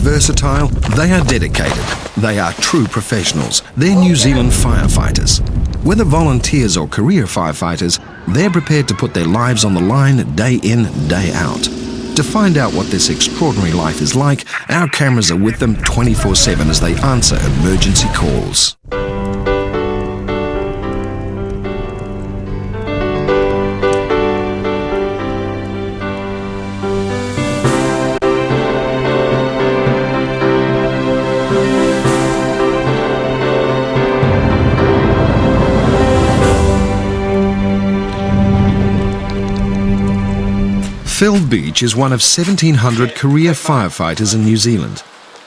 versatile, they are dedicated. They are true professionals. They're New Zealand firefighters. Whether volunteers or career firefighters, they're prepared to put their lives on the line day in, day out. To find out what this extraordinary life is like, our cameras are with them 24/7 as they answer emergency calls. Phil Beech is one of 1,700 career firefighters in New Zealand.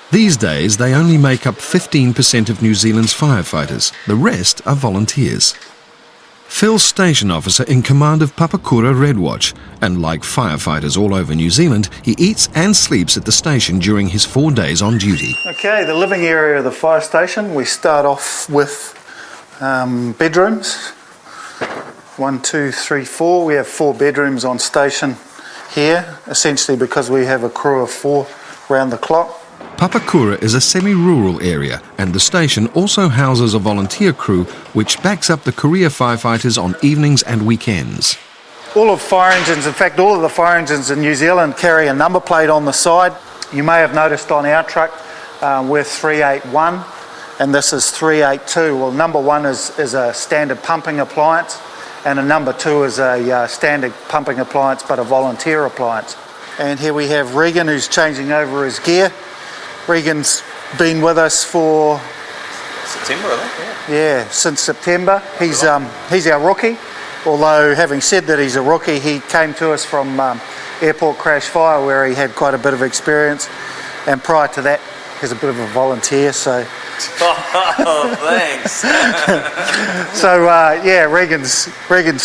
These days, they only make up 15% of New Zealand's firefighters. The rest are volunteers. Phil's station officer in command of Papakura Red Watch, and like firefighters all over New Zealand, he eats and sleeps at the station during his 4 days on duty. Okay, the living area of the fire station, we start off with bedrooms. 1, 2, 3, 4. We have 4 bedrooms on station here, essentially because we have a crew of 4 round the clock. Papakura is a semi-rural area, and the station also houses a volunteer crew which backs up the career firefighters on evenings and weekends. All of fire engines, in fact all of the fire engines in New Zealand carry a number plate on the side. You may have noticed on our truck we're 381 and this is 382. Well, number 1 is a standard pumping appliance, and a number 2 is a standard pumping appliance but a volunteer appliance. And here we have Regan, who's changing over his gear. Regan's been with us for September, I think. Yeah, since September. He's our rookie, although having said that he's a rookie, he came to us from Airport Crash Fire where he had quite a bit of experience, and prior to that he's a bit of a volunteer, so Oh, thanks. so yeah, Regan's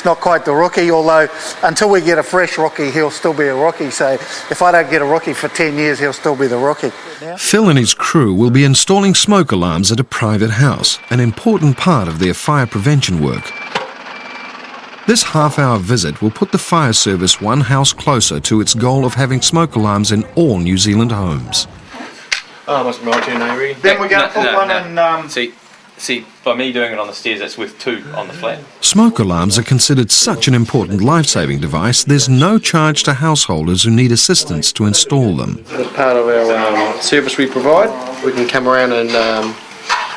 not quite the rookie, although until we get a fresh rookie he'll still be a rookie, so if I don't get a rookie for 10 years he'll still be the rookie. Phil and his crew will be installing smoke alarms at a private house, an important part of their fire prevention work. This half-hour visit will put the fire service one house closer to its goal of having smoke alarms in all New Zealand homes. Oh, must be my turn, eh? Then we're going to put one in... See, by me doing it on the stairs, that's worth 2 on the flat. Smoke alarms are considered such an important life-saving device, there's no charge to householders who need assistance to install them. As part of our service we provide, we can come around and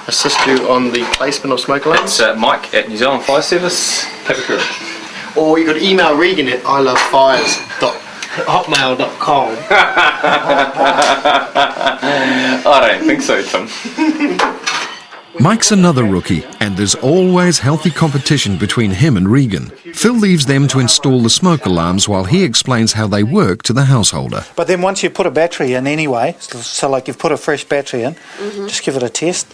assist you on the placement of smoke alarms. It's Mike at New Zealand Fire Service, Papakura. Or you could email Regan at ilovefires.hotmail.com. I don't think so, Tim. Mike's another rookie, and there's always healthy competition between him and Regan. Phil leaves them to install the smoke alarms while he explains how they work to the householder. But then once you put a battery in anyway, so like you've put a fresh battery in, just give it a test.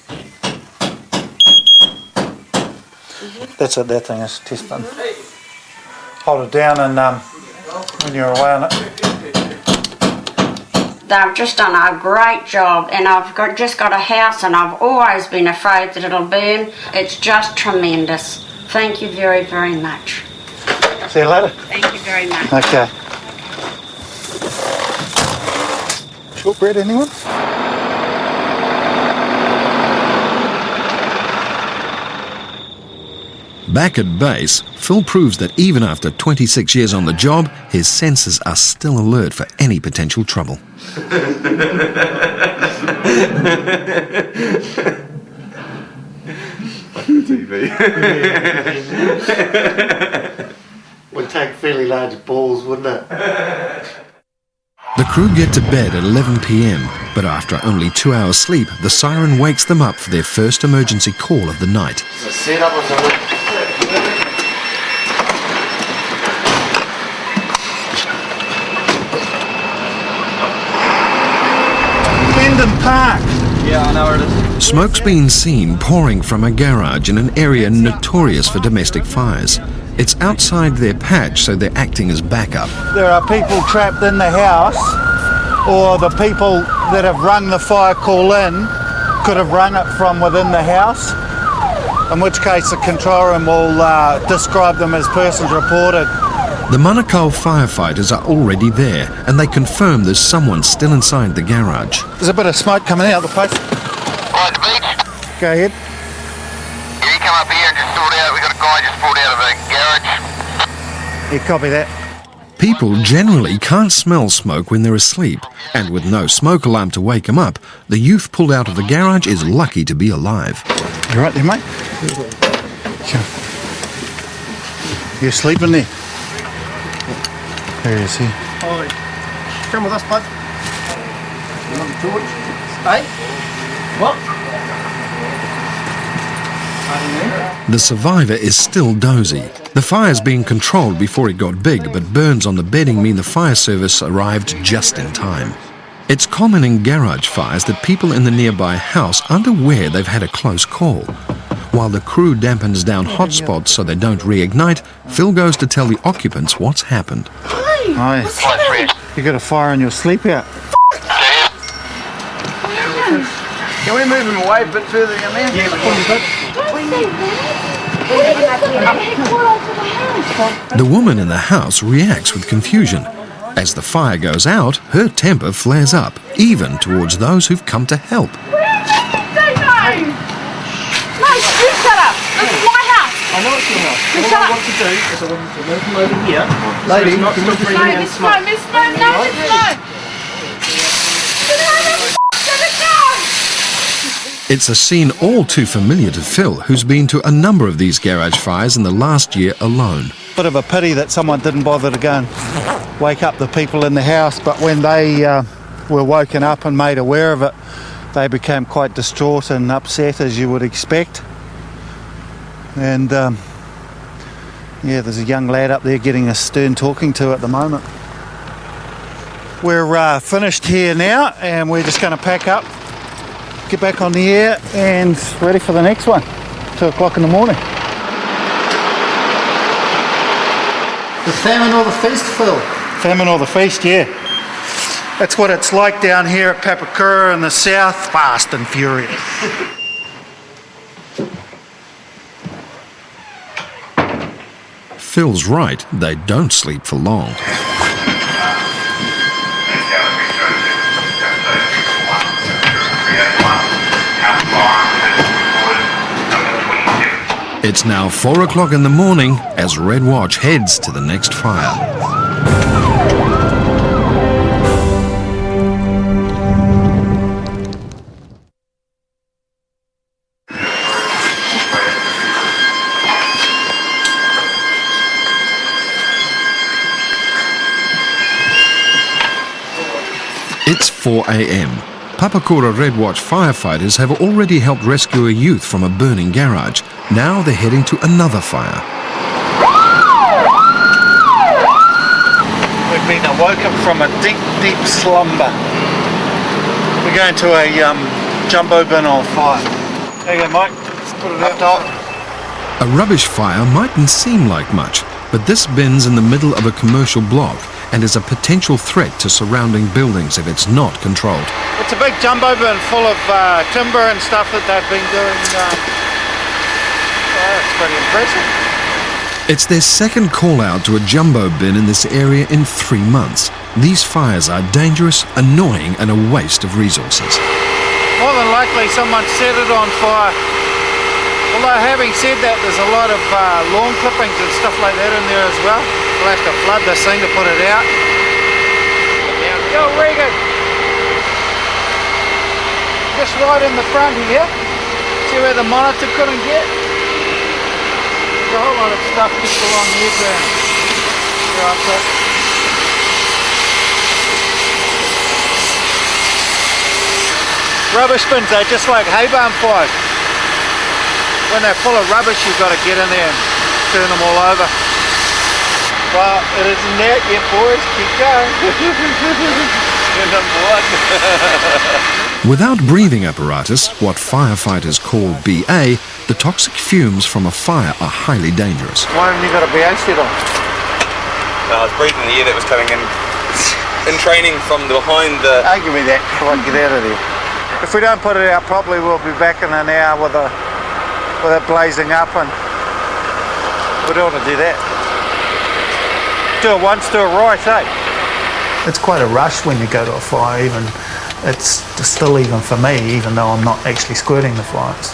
That's it, that thing is a test button. Hold it down and when you're away on it. They've just done a great job, and I've just got a house and I've always been afraid that it'll burn. It's just tremendous. Thank you very, very much. See you later. Thank you very much. Okay. Shortbread, anyone? Back at base, Phil proves that even after 26 years on the job, his senses are still alert for any potential trouble. TV. Would take fairly large balls, wouldn't it? The crew get to bed at 11 p.m, but after only 2 hours sleep, the siren wakes them up for their first emergency call of the night. The setup was a Park. Yeah, I know where it is. Smoke's been seen pouring from a garage in an area notorious for domestic fires. It's outside their patch, so they're acting as backup. There are people trapped in the house, or the people that have rung the fire call in could have rung it from within the house, in which case the control room will describe them as persons reported The Manukau firefighters are already there, and they confirm there's someone still inside the garage. There's a bit of smoke coming out of the place. Right, the beach. Go ahead. Yeah, you come up here and just sort out. We got a guy just pulled out of the garage. Yeah, copy that. People generally can't smell smoke when they're asleep, and with no smoke alarm to wake them up, the youth pulled out of the garage is lucky to be alive. You right there, mate? Sure. You're sleeping there? There he is, here. Hi. Come with us, bud. You want the torch? Hey? What? The survivor is still dozy. The fire's being controlled before it got big, but burns on the bedding mean the fire service arrived just in time. It's common in garage fires that people in the nearby house aren't aware they've had a close call. While the crew dampens down hotspots so they don't reignite, Phil goes to tell the occupants what's happened. Hi. What's happening? You got a fire in your sleep out. Can we move him away a bit further down there? The woman in the house reacts with confusion. As the fire goes out, her temper flares up, even towards those who've come to help. I know it's your house. All I want to do is I want to move him over here. Lady, so not still breathing in smoke. It's a scene all too familiar to Phil, who's been to a number of these garage fires in the last year alone. Bit of a pity that someone didn't bother to go and wake up the people in the house, but when they were woken up and made aware of it, they became quite distraught and upset, as you would expect. And yeah, there's a young lad up there getting a stern talking to at the moment. We're finished here now, and we're just going to pack up, get back on the air, and ready for the next one, 2 o'clock in the morning. The famine or the feast, Phil? Famine or the feast, yeah. That's what it's like down here at Papakura in the south, fast and furious. Phil's right, they don't sleep for long. It's now 4 o'clock in the morning as Red Watch heads to the next fire. It's 4 a.m. Papakura Red Watch firefighters have already helped rescue a youth from a burning garage. Now they're heading to another fire. We've been awoken from a deep, deep slumber. We're going to a jumbo bin on fire. There you go, Mike. Put it up top. A rubbish fire mightn't seem like much, but this bin's in the middle of a commercial block and is a potential threat to surrounding buildings if it's not controlled. It's a big jumbo bin full of timber and stuff that they've been doing. That's pretty impressive. It's their second call out to a jumbo bin in this area in 3 months. These fires are dangerous, annoying, and a waste of resources. More than likely someone set it on fire. Although having said that, there's a lot of lawn clippings and stuff like that in there as well. We'll have to flood this thing to put it out. Go, Regan! Just right in the front here. See where the monitor couldn't get? There's a whole lot of stuff just along here, ground. Right, so. Rubbish bins, they're just like hay barn fires. When they're full of rubbish, you've got to get in there and turn them all over. Well, it isn't that yet, boys. Keep going. Without breathing apparatus, what firefighters call BA, the toxic fumes from a fire are highly dangerous. Why haven't you got a BA set on? I was breathing the air that was coming in training from behind the... Give me that before I get out of there. If we don't put it out properly, we'll be back in an hour with it blazing up, and we don't want to do that. do it once, do it right, eh? It's quite a rush when you go to a fire, even. It's still even for me, even though I'm not actually squirting the fires.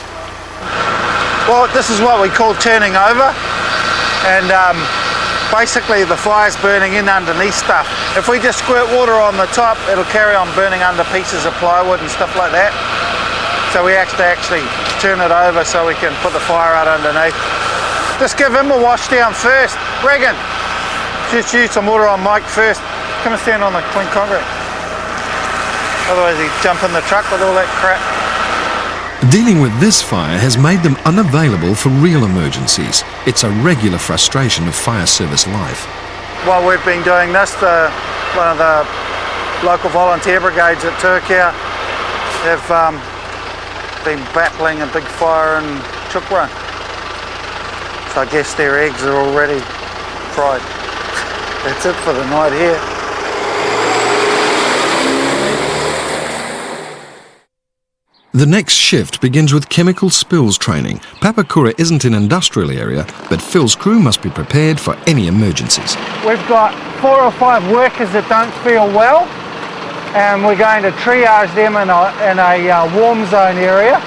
Well, this is what we call turning over, and basically the fire's burning in underneath stuff. If we just squirt water on the top, it'll carry on burning under pieces of plywood and stuff like that. So we have to actually turn it over so we can put the fire out underneath. Just give him a wash down first. Regan, just use some water on Mike first. Come and stand on the clean concrete. Otherwise he'd jump in the truck with all that crap. Dealing with this fire has made them unavailable for real emergencies. It's a regular frustration of fire service life. While we've been doing this, one of the local volunteer brigades at Turkey have been battling a big fire in Chukrun. So I guess their eggs are already fried. That's it for the night here. The next shift begins with chemical spills training. Papakura isn't an industrial area, but Phil's crew must be prepared for any emergencies. We've got 4 or 5 workers that don't feel well, and we're going to triage them in a warm zone area.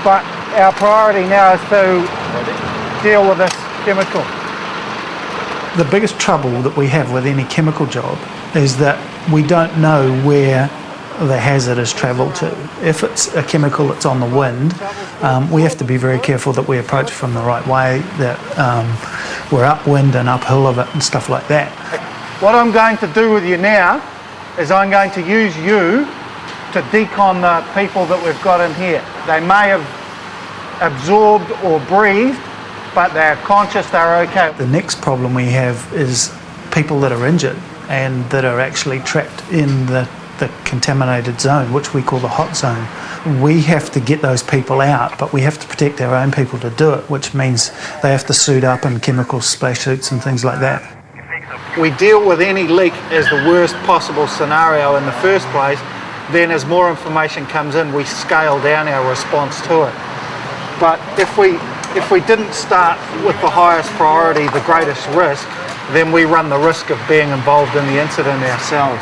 But our priority now is to deal with this chemical. The biggest trouble that we have with any chemical job is that we don't know where the hazard has travelled to. If it's a chemical that's on the wind, we have to be very careful that we approach from the right way, that we're upwind and uphill of it and stuff like that. What I'm going to do with you now is I'm going to use you to decon the people that we've got in here. They may have absorbed or breathed, but they're conscious, they're okay. The next problem we have is people that are injured and that are actually trapped in the contaminated zone, which we call the hot zone. We have to get those people out, but we have to protect our own people to do it, which means they have to suit up in chemical splash suits and things like that. We deal with any leak as the worst possible scenario in the first place. Then as more information comes in, we scale down our response to it. But if we didn't start with the highest priority, the greatest risk, then we run the risk of being involved in the incident ourselves.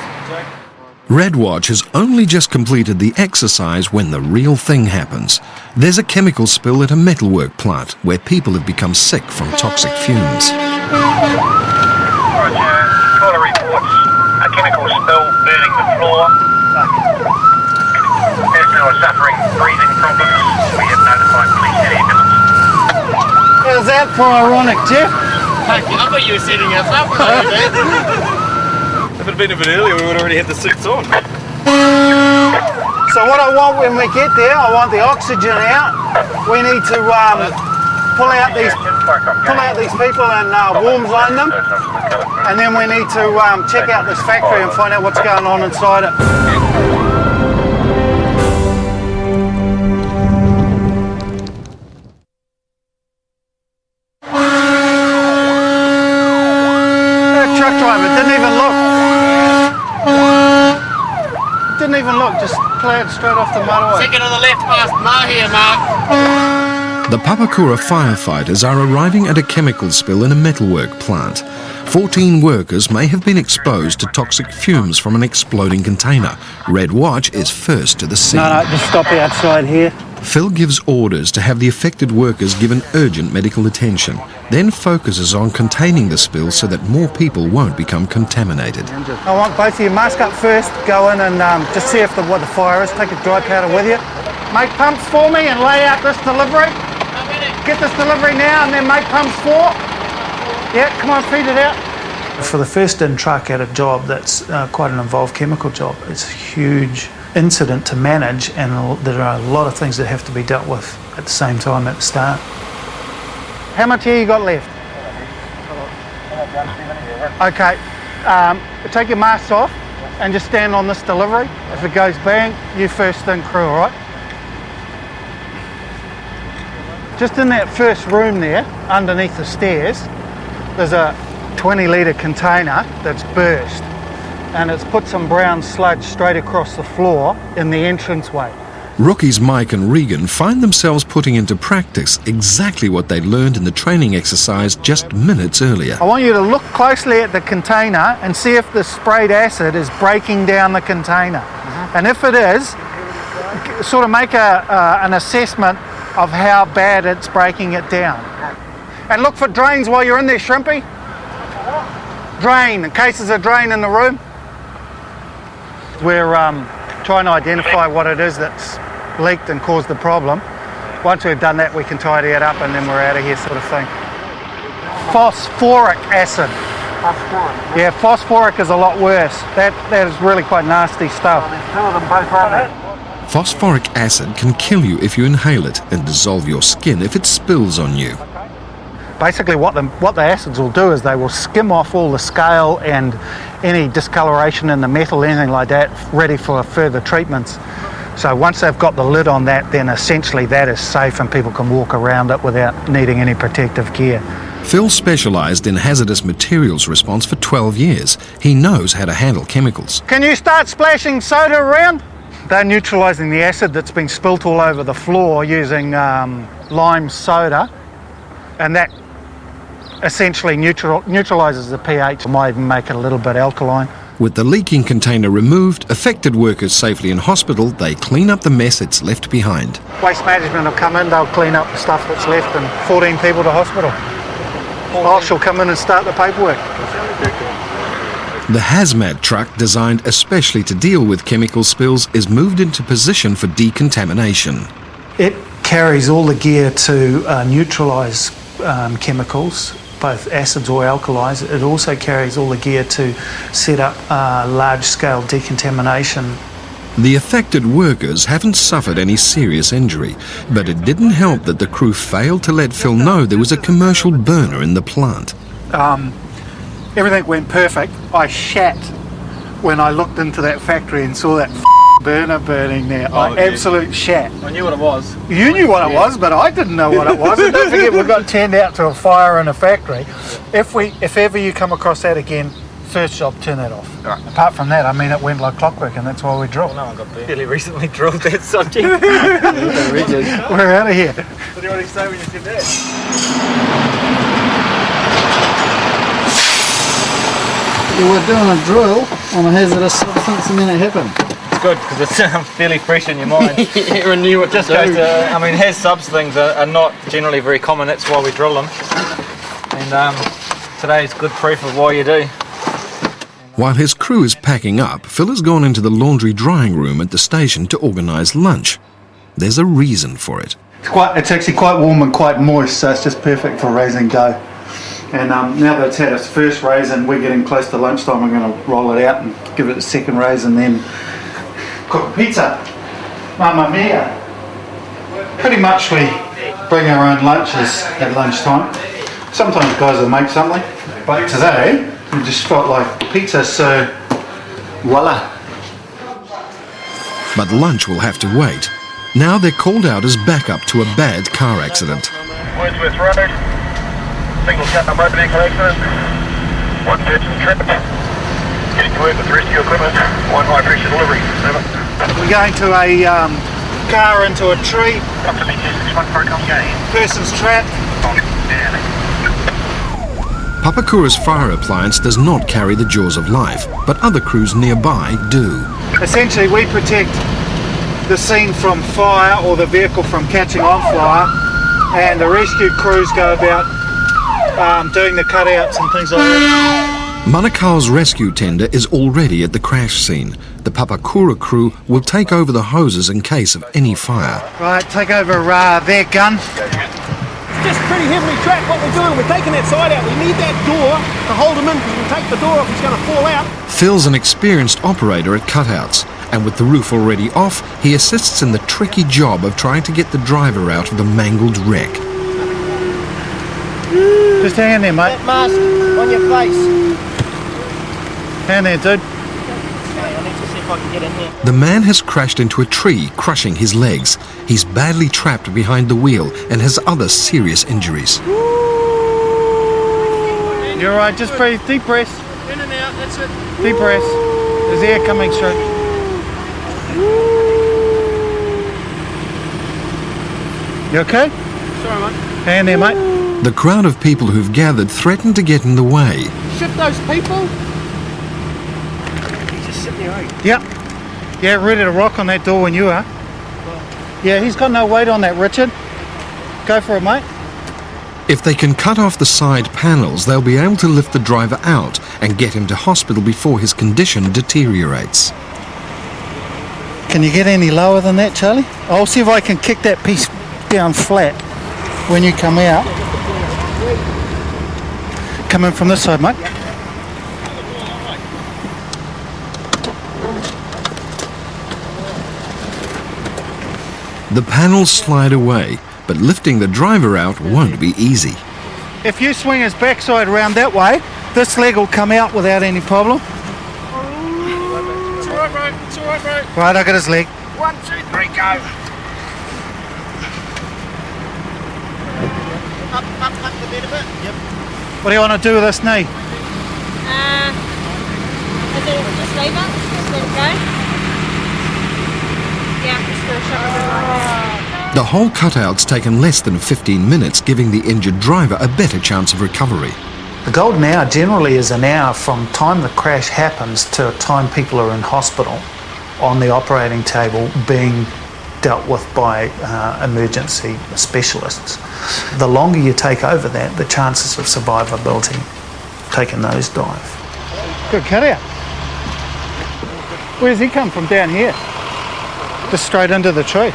Red Watch has only just completed the exercise when the real thing happens. There's a chemical spill at a metalwork plant where people have become sick from toxic fumes. Roger, caller reports a chemical spill burning the floor. Personnel are suffering breathing problems. We have notified police and ambulance. How's that for ironic, Jeff? I thought you were setting us up. If it had been a bit earlier, we would already have the suits on. So what I want when we get there, I want the oxygen out. We need to pull out these people and warm zone them. And then we need to check out this factory and find out what's going on inside it. That truck driver didn't even look. Didn't even look, just ploughed straight off the motorway. Second on the left past Mar here, Mark. The Papakura firefighters are arriving at a chemical spill in a metalwork plant. 14 workers may have been exposed to toxic fumes from an exploding container. Red Watch is first to the scene. No, just stop outside here. Phil gives orders to have the affected workers given urgent medical attention, then focuses on containing the spill so that more people won't become contaminated. I want both of you mask up first, go in and just see if what the fire is. Take a dry powder with you. Make pumps for me and lay out this delivery. Get this delivery now and then make pumps for. Yeah, come on, feed it out. For the first in truck at a job that's quite an involved chemical job, it's a huge incident to manage, and there are a lot of things that have to be dealt with at the same time at the start. How much air you got left? Okay, take your mask off and just stand on this delivery. If it goes bang, you first in crew, all right? Just in that first room there, underneath the stairs, there's a 20-litre container that's burst, and it's put some brown sludge straight across the floor in the entranceway. Rookies Mike and Regan find themselves putting into practice exactly what they learned in the training exercise just minutes earlier. I want you to look closely at the container and see if the sprayed acid is breaking down the container. And if it is, sort of make an assessment of how bad it's breaking it down. And look for drains while you're in there, Shrimpy. Drain, in case there's a drain in the room. We're trying to identify what it is that's leaked and caused the problem. Once we've done that, we can tidy it up and then we're out of here, sort of thing. Phosphoric acid. Yeah, phosphoric is a lot worse. That is really quite nasty stuff. There's two of them both running. Phosphoric acid can kill you if you inhale it and dissolve your skin if it spills on you. Basically what the acids will do is they will skim off all the scale and any discoloration in the metal, anything like that, ready for further treatments. So once they've got the lid on that, then essentially that is safe and people can walk around it without needing any protective gear. Phil specialised in hazardous materials response for 12 years. He knows how to handle chemicals. Can you start splashing soda around? They're neutralising the acid that's been spilt all over the floor using lime soda, and that essentially neutralises the pH. It might even make it a little bit alkaline. With the leaking container removed, affected workers safely in hospital, they clean up the mess it's left behind. Waste management will come in, they'll clean up the stuff that's left and 14 people to hospital. Oh, she'll come in and start the paperwork. The hazmat truck, designed especially to deal with chemical spills, is moved into position for decontamination. It carries all the gear to neutralise chemicals, both acids or alkalis. It also carries all the gear to set up large-scale decontamination. The affected workers haven't suffered any serious injury, but it didn't help that the crew failed to let Phil know there was a commercial burner in the plant. Everything went perfect. I shat when I looked into that factory and saw that burner burning there. Absolute shat. I knew what it was. You knew what it was, but I didn't know what it was. And don't forget, we got turned out to a fire in a factory. If ever you come across that again, first job, turn that off. Right. Apart from that, I mean, it went like clockwork, and that's why we drilled. No one got fairly recently drilled that subject. We're out of here. What do you want to say when you said that? We're doing a drill on a hazardous substance, and then it happened. It's good because it's fairly fresh in your mind. Everyone knew what Just to do. goes to, I mean, haz subs things are not generally very common. That's why we drill them. And today's good proof of why you do. While his crew is packing up, Phil has gone into the laundry drying room at the station to organise lunch. There's a reason for it. It's actually quite warm and quite moist, so it's just perfect for raising dough. And now that it's had its first raise and we're getting close to lunchtime, we're going to roll it out and give it a second raise and then cook pizza. Mamma mia! Pretty much we bring our own lunches at lunchtime. Sometimes guys will make something, but today we just felt like pizza, so voila. But lunch will have to wait. Now they're called out as backup to a bad car accident. Wordsworth Road, single cut number opening accident, one person trapped, getting to work with rescue equipment, one high pressure delivery, over. We're going to a car into a tree, Up to me 261 protocol gain. person's trapped. Papakura's fire appliance does not carry the jaws of life, but other crews nearby do. Essentially we protect the scene from fire or the vehicle from catching on fire, and the rescue crews go about doing the cutouts and things like that. Manukau's rescue tender is already at the crash scene. The Papakura crew will take over the hoses in case of any fire. Right, take over their gun. Just pretty heavily trapped. What we're doing, we're taking that side out. We need that door to hold him in, because we take the door off, he's going to fall out. Phil's an experienced operator at cutouts, and with the roof already off, he assists in the tricky job of trying to get the driver out of the mangled wreck. Just hang in there, mate. That mask on your face. Hang there, dude. Okay, I need to see if I can get in here. The man has crashed into a tree, crushing his legs. He's badly trapped behind the wheel and has other serious injuries. You're right, just breathe, deep breath. In and out, that's it. Deep breath. There's air coming through. You okay? Sorry, mate. Hand there, mate. The crowd of people who've gathered threaten to get in the way. Shift those people. He's just sitting there, eh? Yep. Yeah, ready to rock on that door when you are. Yeah, he's got no weight on that, Richard. Go for it, mate. If they can cut off the side panels, they'll be able to lift the driver out and get him to hospital before his condition deteriorates. Can you get any lower than that, Charlie? I'll see if I can kick that piece down flat when you come out. Come in from this side, mate. The panels slide away, but lifting the driver out won't be easy. If you swing his backside around that way, this leg will come out without any problem. It's alright, bro. It's alright, bro. Right, I got his leg. 1, 2, 3, go. Up the bed a bit. Yep. What do you want to do with this knee? Just leave it. Just let it go. Yeah, just go shove it like that. The whole cutout's taken less than 15 minutes, giving the injured driver a better chance of recovery. The golden hour generally is an hour from time the crash happens to time people are in hospital on the operating table being dealt with by emergency specialists. The longer you take over that, the chances of survivability take a nosedive. Good cutout. Where does he come from? Down here? Just straight into the tree.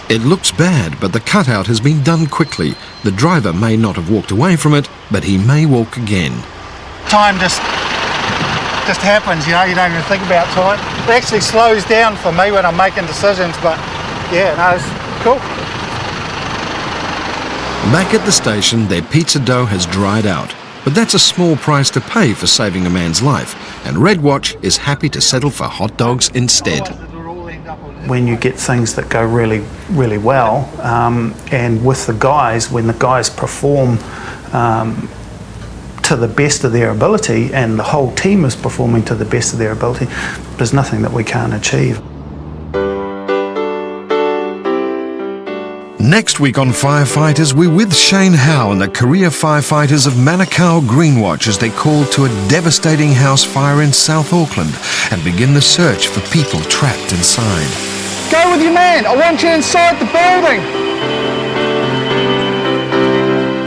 It looks bad, but the cutout has been done quickly. The driver may not have walked away from it, but he may walk again. Time just happens, you know, you don't even think about time. It actually slows down for me when I'm making decisions, but yeah, no, it's cool. Back at the station, their pizza dough has dried out. But that's a small price to pay for saving a man's life, and Red Watch is happy to settle for hot dogs instead. When you get things that go really, really well, and with the guys, when the guys perform to the best of their ability, and the whole team is performing to the best of their ability, there's nothing that we can't achieve. Next week on Firefighters, we're with Shane Howe and the career firefighters of Manukau Greenwatch as they call to a devastating house fire in South Auckland and begin the search for people trapped inside. Go with your man. I want you inside the building.